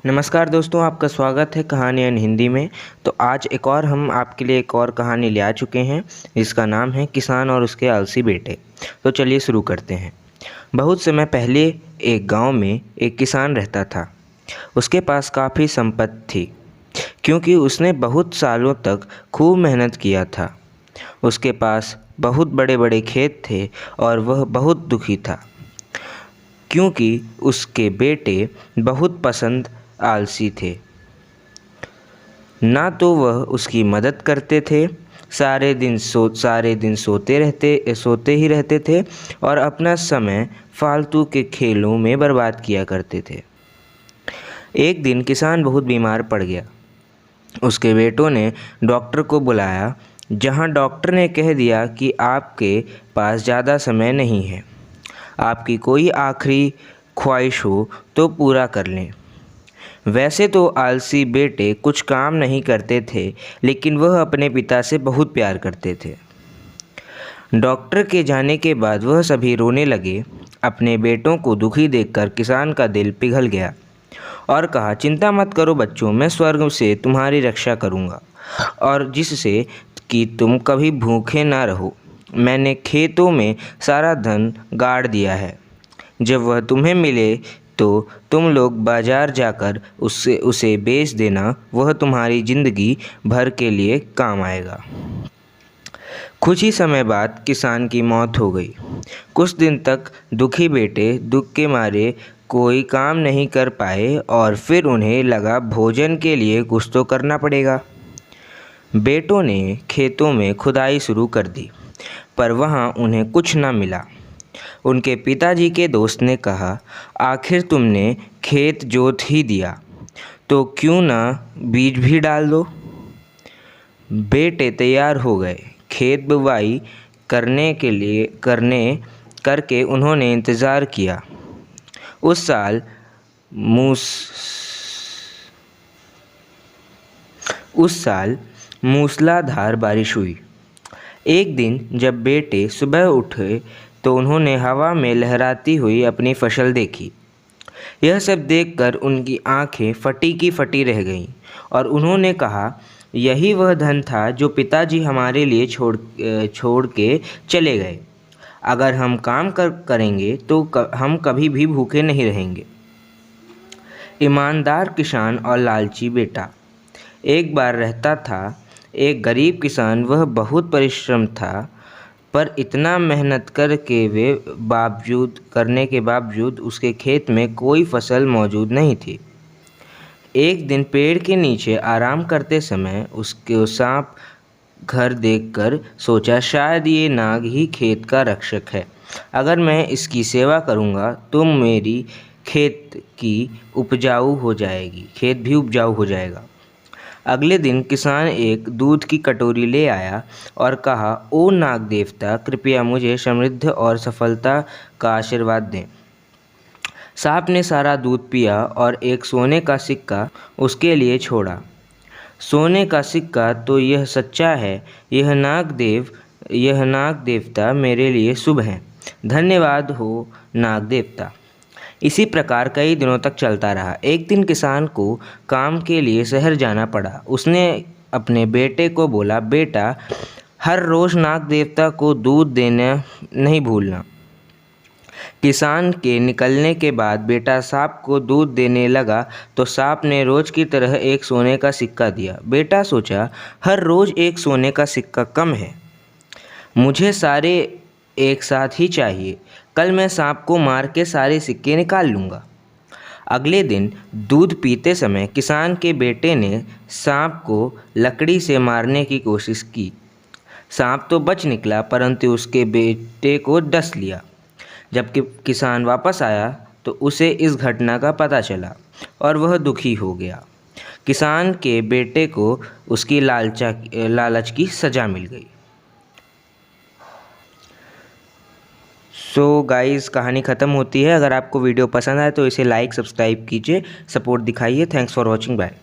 नमस्कार दोस्तों, आपका स्वागत है कहानी इन हिंदी में। तो आज हम आपके लिए एक और कहानी ले आ चुके हैं जिसका नाम है किसान और उसके आलसी बेटे। तो चलिए शुरू करते हैं। बहुत समय पहले एक गांव में एक किसान रहता था। उसके पास काफ़ी संपत्ति थी क्योंकि उसने बहुत सालों तक खूब मेहनत किया था। उसके पास बहुत बड़े बड़े खेत थे और वह बहुत दुखी था क्योंकि उसके बेटे बहुत पसंद आलसी थे। ना तो वह उसकी मदद करते थे, सारे दिन सोते ही रहते थे और अपना समय फालतू के खेलों में बर्बाद किया करते थे। एक दिन किसान बहुत बीमार पड़ गया। उसके बेटों ने डॉक्टर को बुलाया, जहां डॉक्टर ने कह दिया कि आपके पास ज़्यादा समय नहीं है, आपकी कोई आखिरी ख्वाहिश हो तो पूरा कर लें। वैसे तो आलसी बेटे कुछ काम नहीं करते थे, लेकिन वह अपने पिता से बहुत प्यार करते थे। डॉक्टर के जाने के बाद वह सभी रोने लगे। अपने बेटों को दुखी देखकर किसान का दिल पिघल गया और कहा, चिंता मत करो बच्चों, मैं स्वर्ग से तुम्हारी रक्षा करूंगा और जिससे कि तुम कभी भूखे ना रहो। मैंने खेतों में सारा धन गाड़ दिया है। जब वह तुम्हें मिले तो तुम लोग बाजार जाकर उसे बेच देना, वह तुम्हारी ज़िंदगी भर के लिए काम आएगा। कुछ ही समय बाद किसान की मौत हो गई। कुछ दिन तक दुखी बेटे दुख के मारे कोई काम नहीं कर पाए और फिर उन्हें लगा भोजन के लिए कुछ तो करना पड़ेगा। बेटों ने खेतों में खुदाई शुरू कर दी, पर वहाँ उन्हें कुछ न मिला। उनके पिताजी के दोस्त ने कहा, आखिर तुमने खेत जोत ही दिया तो क्यों ना बीज भी डाल दो। बेटे तैयार हो गए। खेत बुवाई करके उन्होंने इंतज़ार किया। उस साल मूसलाधार बारिश हुई। एक दिन जब बेटे सुबह उठे तो उन्होंने हवा में लहराती हुई अपनी फसल देखी। यह सब देखकर उनकी आंखें फटी की फटी रह गईं और उन्होंने कहा, यही वह धन था जो पिताजी हमारे लिए छोड़ के चले गए। अगर हम काम करेंगे तो हम कभी भी भूखे नहीं रहेंगे। ईमानदार किसान और लालची बेटा। एक बार रहता था एक गरीब किसान। वह बहुत परिश्रम था, पर इतना मेहनत करने के बावजूद उसके खेत में कोई फसल मौजूद नहीं थी। एक दिन पेड़ के नीचे आराम करते समय उसके सांप घर देखकर सोचा, शायद ये नाग ही खेत का रक्षक है। अगर मैं इसकी सेवा करूँगा तो मेरी खेत भी उपजाऊ हो जाएगा। अगले दिन किसान एक दूध की कटोरी ले आया और कहा, ओ नाग देवता, कृपया मुझे समृद्धि और सफलता का आशीर्वाद दें। सांप ने सारा दूध पिया और एक सोने का सिक्का उसके लिए छोड़ा। सोने का सिक्का, तो यह सच्चा है। यह नाग देवता मेरे लिए शुभ है। धन्यवाद हो नाग देवता। इसी प्रकार कई दिनों तक चलता रहा। एक दिन किसान को काम के लिए शहर जाना पड़ा। उसने अपने बेटे को बोला, बेटा, हर रोज़ नाग देवता को दूध देना नहीं भूलना। किसान के निकलने के बाद बेटा सांप को दूध देने लगा तो सांप ने रोज़ की तरह एक सोने का सिक्का दिया। बेटा सोचा, हर रोज़ एक सोने का सिक्का कम है, मुझे सारे एक साथ ही चाहिए। कल मैं सांप को मार के सारे सिक्के निकाल लूँगा। अगले दिन दूध पीते समय किसान के बेटे ने सांप को लकड़ी से मारने की कोशिश की। सांप तो बच निकला, परंतु उसके बेटे को डस लिया। जब किसान वापस आया तो उसे इस घटना का पता चला और वह दुखी हो गया। किसान के बेटे को उसकी लालच की सज़ा मिल गई। सो गाइस, कहानी ख़त्म होती है। अगर आपको वीडियो पसंद आए तो इसे लाइक सब्सक्राइब कीजिए, सपोर्ट दिखाइए। Thanks for watching, bye.